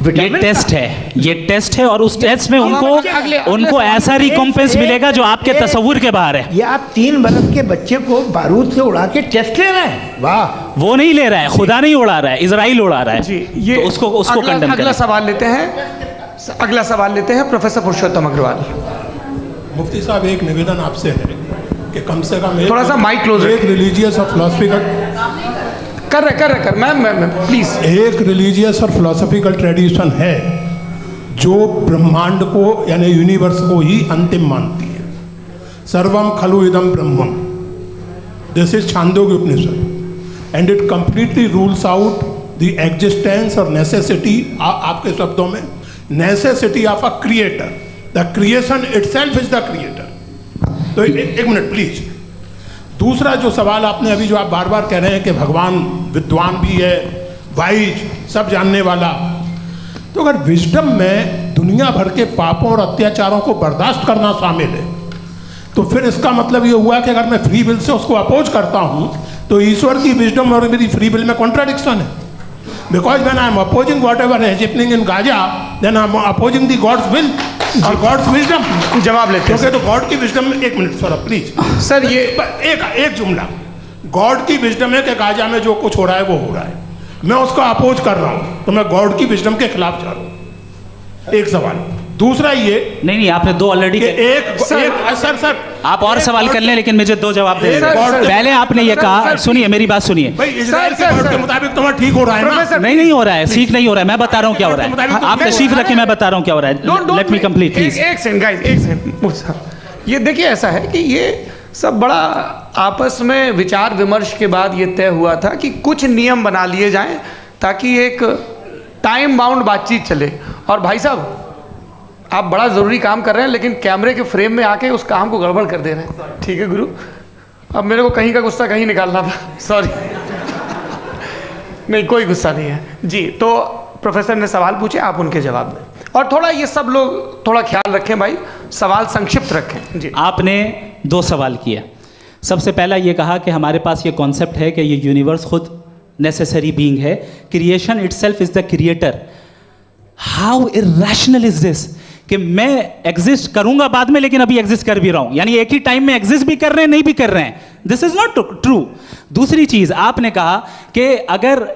ये टेस्ट है, ये टेस्ट है, और उस टेस्ट में उनको ऐसा रिकॉम्पेंस मिलेगा जो आपके तस्वुर के बाहर है। ये आप 3 बरस के बच्चे को बारूद से उड़ा के टेस्ट ले रहे हैं। वाह, वो नहीं ले रहा है, खुदा नहीं उड़ा रहा है, इजराइल उड़ा रहा है। जी, ये तो उसको कंडेम अगला सवाल लेते हैं प्रोफेसर पुरुषोत्तम अग्रवाल। मुफ्ती साहब, एक निवेदन आपसे है कि कम से कम थोड़ा सा माइक क्लोज, एक रिलीजियस और फिलोसफिकल कर मैम प्लीज। एक रिलीजियस और फिलोसफिकल ट्रेडिशन है जो ब्रह्मांड को यानी यूनिवर्स को ही अंतिम मानती है। सर्वम खलु इदम ब्रह्मम, this is Chandogya Upanishad, and it completely rules out the existence और नेसेसिटी, आपके शब्दों में necessity of a creator. The creation itself is the creator. तो एक मिनट प्लीज। दूसरा जो सवाल आपने अभी, जो आप बार बार कह रहे हैं कि भगवान विद्वान भी है, वाइज, सब जानने वाला, तो अगर विजडम में दुनिया भर के पापों और अत्याचारों को बर्दाश्त करना शामिल है, तो फिर इसका मतलब ये हुआ कि अगर मैं फ्री विल से उसको अपोज करता हूँ तो ईश्वर की विजडम और मेरी फ्री विल में कॉन्ट्राडिक्शन है। Because when I am opposing whatever is happening in Gaza, then I am opposing the God's will और गॉड्स विजडम। जवाब लेते हैं क्योंकि तो गॉड की विजडम में, एक मिनट सर प्लीज सर, ये एक जुमला, गॉड की विजडम है कि गाजा में जो कुछ हो रहा है वो हो रहा है, मैं उसको अपोज कर रहा हूँ, तो मैं गॉड की विजडम के खिलाफ जा रहा हूँ। एक सवाल। दूसरा ये नहीं, आपने 2 ऑलरेडी। सर आप और सवाल कर लें, लेकिन मुझे 2 जवाब दे। पहले आपने ये कहा, सुनिए मेरी बात सुनिए। इजराइल के गॉड के मुताबिक तुम्हारा ठीक हो रहा है ना? नहीं हो रहा है, सीख नहीं हो रहा है, मैं बता रहा हूँ क्या हो रहा है। आप तशरीफ रखें, मैं बता रहा हूँ क्या हो रहा है। Let me complete please. एक सेकंड गाइस, एक सेकंड। ये देखिए, ऐसा है कि ये सब बड़ा आपस में विचार विमर्श के बाद ये तय हुआ था कि कुछ नियम बना लिए जाएं ताकि एक टाइम बाउंड बातचीत चले। और भाई साहब, आप बड़ा ज़रूरी काम कर रहे हैं लेकिन कैमरे के फ्रेम में आके उस काम को गड़बड़ कर दे रहे हैं। ठीक है गुरु, अब मेरे को कहीं का गुस्सा कहीं निकालना था, सॉरी। नहीं, कोई गुस्सा नहीं है जी। तो प्रोफेसर ने सवाल पूछे, आप उनके जवाब दें, और थोड़ा ये सब लोग थोड़ा ख्याल रखें भाई, सवाल संक्षिप्त रखें जी। आपने 2 सवाल किया। सबसे पहला ये कहा कि हमारे पास ये कॉन्सेप्ट है कि ये यूनिवर्स खुद नेसेसरी बीइंग है, creation itself is the creator. How irrational is this कि मैं एग्जिस्ट करूंगा बाद में, लेकिन अभी एग्जिस्ट कर भी रहा हूं, यानी एक ही टाइम में एग्जिस्ट भी कर रहे हैं, नहीं भी कर रहे हैं। This is not true. दूसरी चीज आपने कहा कि अगर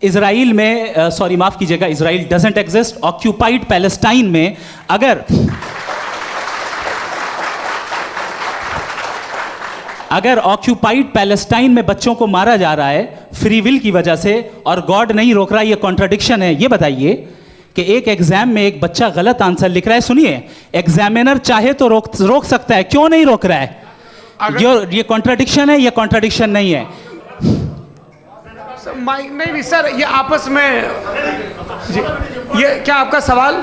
इजराइल में, सॉरी माफ कीजिएगा, Israel doesn't exist, occupied Palestine में अगर ऑक्यूपाइड पैलेस्टाइन में बच्चों को मारा जा रहा है फ्री विल की वजह से और गॉड नहीं रोक रहा, ये कॉन्ट्रडिक्शन है। ये बताइए कि एक एग्जाम में एक बच्चा गलत आंसर लिख रहा है, सुनिए, एग्जामिनर चाहे तो रोक सकता है, क्यों नहीं रोक रहा है? ये कॉन्ट्रडिक्शन है, ये कॉन्ट्रडिक्शन नहीं है। नहीं सर, ये आपस में जी, ये क्या आपका सवाल?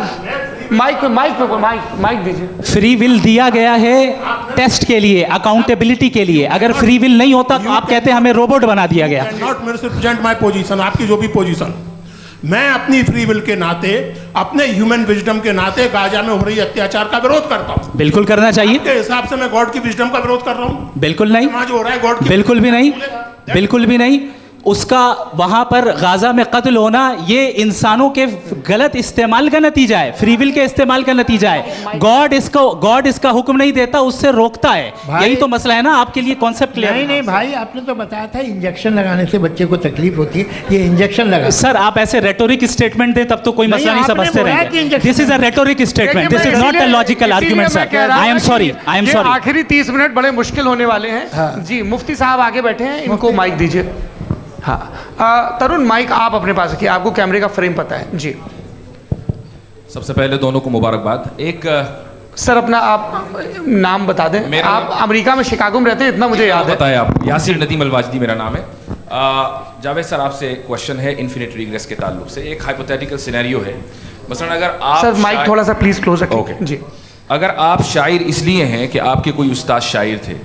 माइक दीजिए। फ्री विल दिया गया है टेस्ट के लिए, अकाउंटेबिलिटी के लिए। अगर फ्री विल नहीं होता तो आप कहते हैं हमें रोबोट बना दिया गया। नॉट मिसरिप्रेजेंट माय पोजीशन, आपकी जो भी पोजीशन। मैं अपनी फ्री विल के नाते, अपने ह्यूमन विजडम के नाते गाजा में हो रही अत्याचार का विरोध करता हूँ। बिल्कुल करना चाहिए। के हिसाब से मैं गॉड की विजडम का विरोध कर रहा हूँ? बिल्कुल नहीं, जो हो रहा है गॉड की, बिल्कुल भी नहीं, बिल्कुल भी नहीं। उसका वहां पर गाजा में कत्ल होना ये इंसानों के गलत इस्तेमाल का नतीजा है, फ्री विल के इस्तेमाल का नतीजा है। गॉड इसका हुक्म नहीं देता, उससे रोकता है। यही तो मसला है ना। आपके लिए कॉन्सेप्ट क्लियर? नहीं भाई, आपने तो बताया था इंजेक्शन लगाने से बच्चे को तकलीफ होती है, ये इंजेक्शन लगा। सर आप ऐसे रेटोरिक स्टेटमेंट दें तब तो कोई मसला नहीं समझते रहेंगे। This is a rhetoric statement, this is not a logical argument sir. I am sorry. आखिरी 30 मिनट बड़े मुश्किल होने वाले हैं। जी मुफ्ती साहब आगे बैठे हैं, इनको माइक दीजिए। हाँ तरुण, माइक आप अपने पास रखिए, आपको कैमरे का फ्रेम पता है। जी सबसे पहले दोनों को मुबारकबाद। एक सर अपना आप नाम बता दें। आप अमेरिका में शिकागो में रहते हैं, इतना मुझे याद है। बताएं आप। यासिर नदीम अलवाजदी मेरा नाम है। जावेद सर आपसे एक क्वेश्चन है इन्फिनिट रिग्रेस के ताल्लुक से। एक हाइपोथेटिकल सिनेरियो है, मसलन अगर आप सर माइक थोड़ा सा प्लीज क्लोज रखें। ओके जी। अगर आप शायर इसलिए हैं कि आपके कोई उस्ताद शायर थे,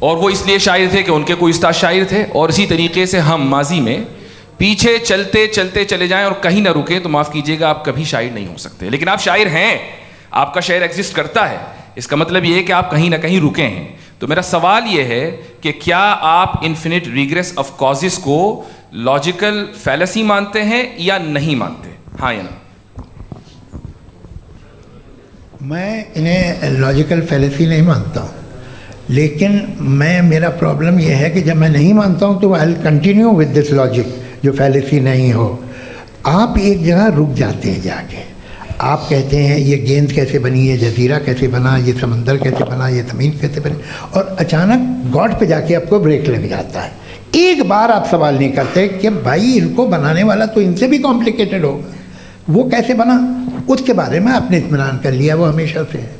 और वो इसलिए शायर थे कि उनके कोई उस्ताद शायर थे, और इसी तरीके से हम माजी में पीछे चलते चलते चले जाएं और कहीं ना रुकें, तो माफ़ कीजिएगा आप कभी शायर नहीं हो सकते। लेकिन आप शायर हैं, आपका शायर एग्जिस्ट करता है, इसका मतलब ये है कि आप कहीं ना कहीं रुके हैं। तो मेरा सवाल ये है कि क्या आप इन्फिनिट रिग्रेस ऑफ कॉजेस को लॉजिकल फैलेसी मानते हैं या नहीं मानते? हाँ या ना? मैं इन्हें लॉजिकल फैलेसी नहीं मानता हूँ, लेकिन मेरा प्रॉब्लम यह है कि जब मैं नहीं मानता हूँ तो I will continue with this logic जो फैलेसी नहीं हो। आप एक जगह रुक जाते हैं जाके, आप कहते हैं ये गेंद कैसे बनी, ये जजीरा कैसे बना, ये समंदर कैसे बना, ये ज़मीन कैसे बनी, और अचानक गॉड पे जाके आपको ब्रेक लग जाता है। एक बार आप सवाल नहीं करते कि भाई इनको बनाने वाला तो इनसे भी कॉम्प्लिकेटेड होगा, वो कैसे बना, उसके बारे में आपने इत्मीनान कर लिया, वो हमेशा से है।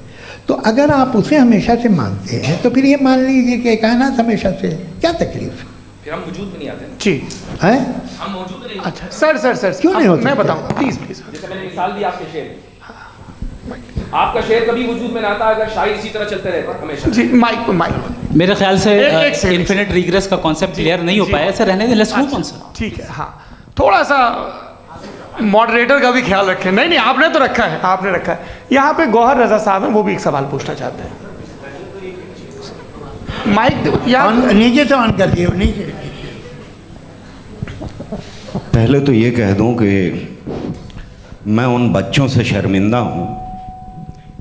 तो अगर आप उसे हमेशा से मानते हैं तो फिर ये मान लीजिए कि कायनात हमेशा से है, क्या तकलीफ है? फिर हम वजूद में नहीं आते जी हैं, हम मौजूद नहीं। अच्छा सर क्यों नहीं होता? मैं बताऊँ प्लीज। जैसे मैंने मिसाल दी आपके शेर, आपका शेर कभी वजूद में ना आता अगर शायर इसी तरह चलते रहते हमेशा। जी माइक मेरे ख्याल से एक इन्फिनिट रिग्रेस का कॉन्सेप्ट क्लियर नहीं हो पाया। ऐसे रहने दें, लेट्स मूव ऑन सर। ठीक है। हाँ थोड़ा सा मॉडरेटर का भी ख्याल रखें। नहीं आपने तो रखा है, आपने रखा है। यहाँ पे गौहर रजा साहब हैं, वो भी एक सवाल पूछना चाहते हैं। माइक नीचे से ऑन कर दिए, नीचे। पहले तो ये कह दूं कि मैं उन बच्चों से शर्मिंदा हूँ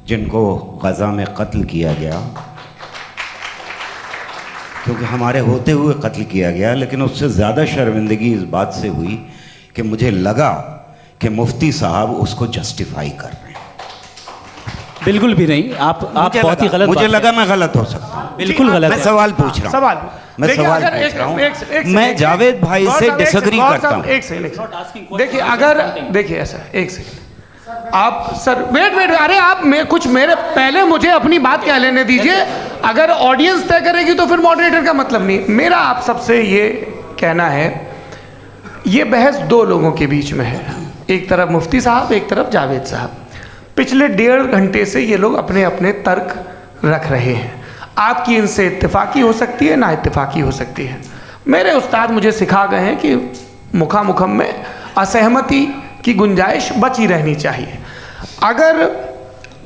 जिनको गज़ा में कत्ल किया गया, क्योंकि हमारे होते हुए कत्ल किया गया। लेकिन उससे ज़्यादा शर्मिंदगी इस बात से हुई कि मुझे लगा कि मुफ्ती साहब उसको जस्टिफाई कर रहे हैं। बिल्कुल भी नहीं, आप बहुत ही गलत। मुझे लगा मैं गलत हो सकता हूँ। बिल्कुल गलत। मैं सवाल पूछ रहा हूँ, मैं सवाल पूछ रहा हूँ। मैं जावेद भाई से डिसएग्री करता हूँ। एक सेकंड देखिए, अगर देखिए ऐसा एक सेकंड आप सर वेट अरे आप कुछ मेरे पहले मुझे अपनी बात कह लेने दीजिए। अगर ऑडियंस तय करेगी तो फिर मॉडरेटर का मतलब नहीं। मेरा आप सबसे ये कहना है, ये बहस दो लोगों के बीच में है, एक तरफ मुफ्ती साहब, एक तरफ जावेद साहब। पिछले 1.5 घंटे से ये लोग अपने अपने तर्क रख रहे हैं। आपकी इनसे इत्तेफाकी हो सकती है, ना इत्तेफाकी हो सकती है। मेरे उस्ताद मुझे सिखा गए हैं कि मुखामुखम में असहमति की गुंजाइश बची रहनी चाहिए। अगर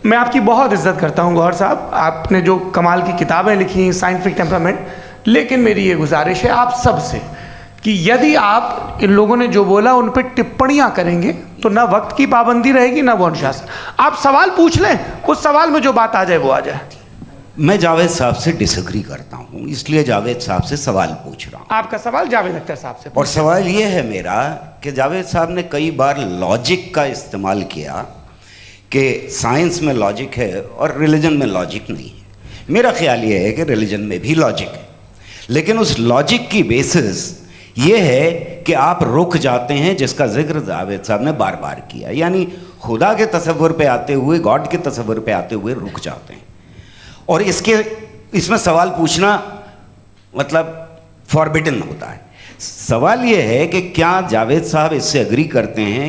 मैं आपकी बहुत इज्जत करता हूँ गौहर साहब, आपने जो कमाल की किताबें लिखी साइंटिफिक टेम्परामेंट, लेकिन मेरी ये गुजारिश है आप सबसे कि यदि आप इन लोगों ने जो बोला उन पर टिप्पणियां करेंगे तो ना वक्त की पाबंदी रहेगी ना वो अनुशासन। आप सवाल पूछ लें, उस सवाल में जो बात आ जाए वो आ जाए। मैं जावेद साहब से डिसएग्री करता हूँ, इसलिए जावेद साहब से सवाल पूछ रहा हूँ। आपका सवाल जावेद अख्तर साहब से। और सवाल ये है मेरा कि जावेद साहब ने कई बार लॉजिक का इस्तेमाल किया कि साइंस में लॉजिक है और रिलीजन में लॉजिक नहीं है। मेरा ख्याल ये है कि रिलीजन में भी लॉजिक है, लेकिन उस लॉजिक की बेसिस ये है कि आप रुक जाते हैं, जिसका जिक्र जावेद साहब ने बार बार किया, यानी खुदा के तसव्वुर पे आते हुए, गॉड के तसव्वुर पे आते हुए रुक जाते हैं। और इसमें सवाल पूछना मतलब फॉरबिडन होता है। सवाल ये है कि क्या जावेद साहब इससे एग्री करते हैं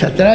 17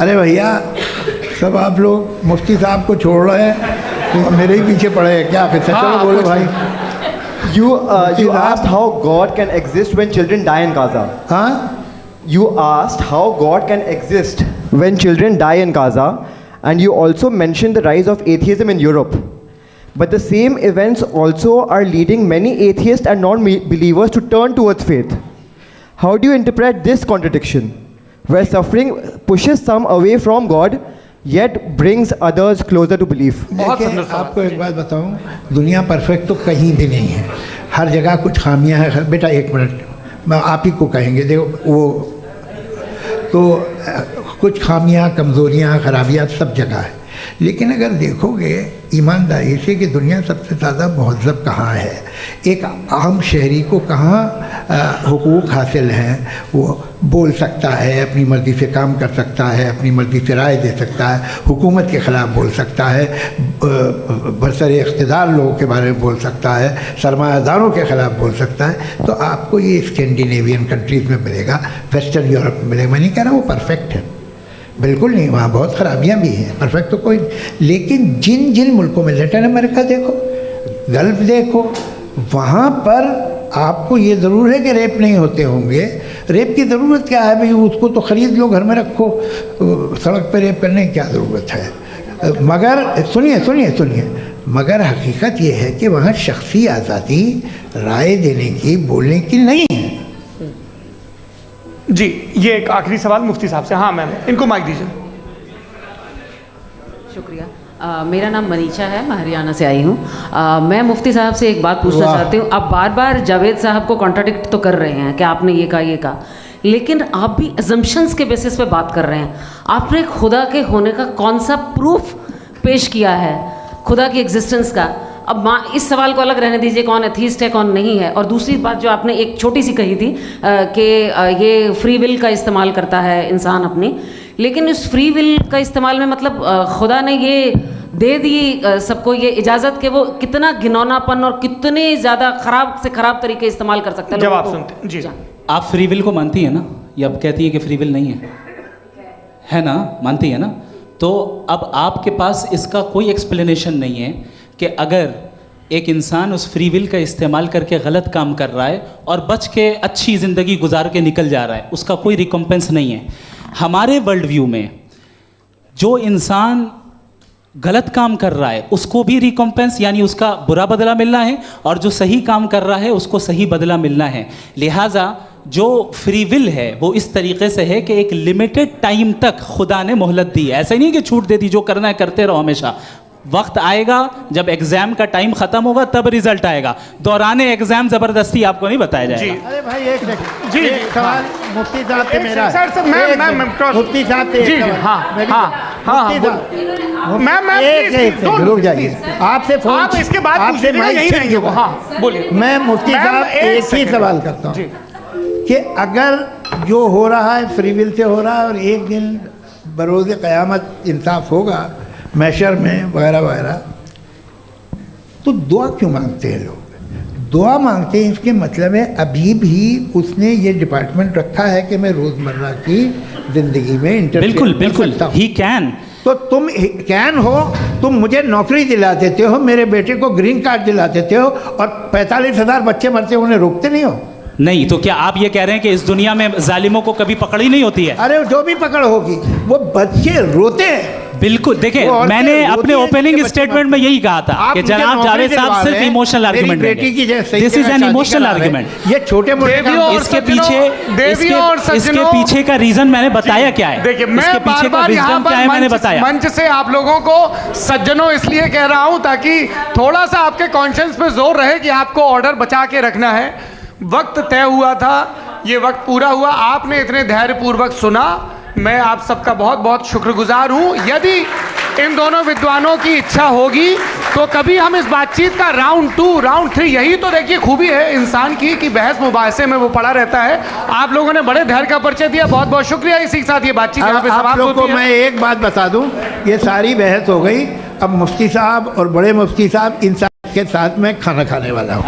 अरे भैया सब आप लोग मुफ्ती साहब को छोड़ रहे हैं तो मेरे ही पीछे पड़े हैं क्या? फिर चलो बोलो भाई. You asked how God can exist when children die in Gaza. हाँ? You asked how God can exist when children die in Gaza, and you also mentioned the rise of atheism in Europe. But the same events also are leading many atheists and non-believers to turn towards faith. How do you interpret this contradiction, where suffering pushes some away from God, yet brings others closer to belief? देखिए, आपको एक बात बताऊं, दुनिया perfect तो कहीं भी नहीं है, हर जगह कुछ खामियां हैं. बेटा एक मिनट, मैं आप ही को कहेंगे. देखो वो तो कुछ खामियां, कमज़ोरियां, खराबियां सब जगह है. लेकिन अगर देखोगे ईमानदारी से कि दुनिया सबसे ज़्यादा महज़ब कहाँ है, एक आम शहरी को कहाँ हुकूक हासिल हैं, वो बोल सकता है, अपनी मर्ज़ी से काम कर सकता है, अपनी मर्ज़ी से राय दे सकता है, हुकूमत के ख़िलाफ़ बोल सकता है, बरसरे इक़्तिदार लोगों के बारे में बोल सकता है, सरमायादारों के ख़िलाफ़ बोल सकता है. तो आपको ये स्कैंडिनेवियन कंट्रीज़ में मिलेगा, वेस्टर्न यूरोप में मिलेगा. मैं नहीं कह रहा वो परफेक्ट है, बिल्कुल नहीं, वहाँ बहुत ख़राबियाँ भी हैं, परफेक्ट तो कोई. लेकिन जिन जिन मुल्कों में, लैटिन अमेरिका देखो, गल्फ़ देखो, वहाँ पर आपको ये ज़रूर है कि रेप नहीं होते होंगे. रेप की ज़रूरत क्या है भाई? उसको तो ख़रीद लो, घर में रखो, सड़क पर रेप करने की क्या ज़रूरत है? मगर सुनिए, मगर हकीकत ये है कि वहाँ शख्सी आज़ादी राय देने की, बोलने की नहीं है. जी, ये एक आखिरी सवाल मुफ्ती साहब से. हाँ मैम, इनको माइक दीजिए. शुक्रिया. मेरा नाम मनीषा है, मैं हरियाणा से आई हूँ. मैं मुफ्ती साहब से एक बात पूछना चाहती हूँ. आप बार बार जावेद साहब को कॉन्ट्राडिक्ट तो कर रहे हैं कि आपने ये कहा, लेकिन आप भी अजम्पशंस के बेसिस पे बात कर रहे हैं. आपने खुदा के होने का कौन सा प्रूफ पेश किया है, खुदा की एग्जिस्टेंस का? अब इस सवाल को अलग रहने दीजिए, कौन एथीस्ट है कौन नहीं है. और दूसरी बात जो आपने एक छोटी सी कही थी कि ये फ्री विल का इस्तेमाल करता है इंसान अपनी, लेकिन उस फ्री विल का इस्तेमाल में मतलब खुदा ने ये दे दी सबको ये इजाज़त कि वो कितना घिनौनापन और कितने ज़्यादा ख़राब से ख़राब तरीके इस्तेमाल कर सकते हैं. जवाब सुनते जी. आप फ्री विल को मानती हैं ना, या अब कहती है कि फ्री विल नहीं है ना? मानती है ना? तो अब आपके पास इसका कोई एक्सप्लेनेशन नहीं है कि अगर एक इंसान उस फ्री विल का इस्तेमाल करके गलत काम कर रहा है और बच के अच्छी ज़िंदगी गुजार के निकल जा रहा है, उसका कोई रिकम्पेंस नहीं है. हमारे वर्ल्ड व्यू में जो इंसान गलत काम कर रहा है उसको भी रिकम्पेंस यानी उसका बुरा बदला मिलना है, और जो सही काम कर रहा है उसको सही बदला मिलना है. लिहाजा जो फ्री विल है वो इस तरीके से है कि एक लिमिटेड टाइम तक खुदा ने मोहलत दी है. ऐसा नहीं कि छूट दे दी, जो करना है करते रहो हमेशा. वक्त आएगा जब एग्जाम का टाइम खत्म होगा तब रिजल्ट आएगा. दौराने एग्जाम जबरदस्ती आपको नहीं बताया जाएगा. अरे भाई एक जी सवाल मुफ्ती साहब से मेरा सर मुफ्ती साहब से जी हाँ रुक जाइए. आपसे फोन, आप इसके बाद आपसे यही रहेंगे वो. हाँ बोलिए. मैं मुफ्ती साहब एक ही सवाल करता हूँ कि अगर जो हो रहा है फ्री विल से हो रहा है और एक दिन बरोज़ क़यामत इंसाफ होगा मैशर में वगैरह वगैरह, तो दुआ क्यों मांगते हैं लोग? दुआ मांगते हैं इसके मतलब है अभी भी उसने ये डिपार्टमेंट रखा है कि मैं रोज़मर्रा की ज़िंदगी में बिल्कुल बिल्कुल ही कैन. तो तुम कैन हो, तुम मुझे नौकरी दिला देते हो, मेरे बेटे को ग्रीन कार्ड दिला देते हो, और 45,000 बच्चे मरते उन्हें रोकते नहीं हो. नहीं तो क्या आप ये कह रहे हैं कि इस दुनिया में जालिमों को कभी पकड़ ही नहीं होती है? अरे जो भी पकड़ होगी वो बच्चे रोते हैं. बिल्कुल. देखिए मैंने अपने ओपनिंग स्टेटमेंट में यही कहा था कि जनाब जावेद साहब सिर्फ इमोशनल आर्गुमेंट देंगे. This is an emotional argument. ये छोटे मोटे इसके पीछे का रीजन मैंने बताया क्या है. देखिए मैं बार-बार यहाँ पर मैंने बताया मंच से आप लोगों को सज्जनों इसलिए कह रहा हूँ ताकि थोड़ा सा आपके कॉन्शियस पे जोर रहे कि आपको ऑर्डर बचा के रखना है. वक्त तय हुआ था, ये वक्त पूरा हुआ, आपने इतने धैर्यपूर्वक सुना, मैं आप सबका बहुत बहुत शुक्रगुजार हूँ. यदि इन दोनों विद्वानों की इच्छा होगी तो कभी हम इस बातचीत का राउंड 2, राउंड 3, यही तो देखिए खूबी है इंसान की कि बहस मुबाहसे में वो पड़ा रहता है. आप लोगों ने बड़े धैर्य का परिचय दिया, बहुत बहुत शुक्रिया. इसी के साथ ये बातचीत यहाँ पे समाप्त होती है. मैं एक बात बता दूँ, ये सारी बहस हो गई, अब मुफ्ती साहब और बड़े मुफ्ती साहब इन के साथ मैं खाना खाने वाला हूँ.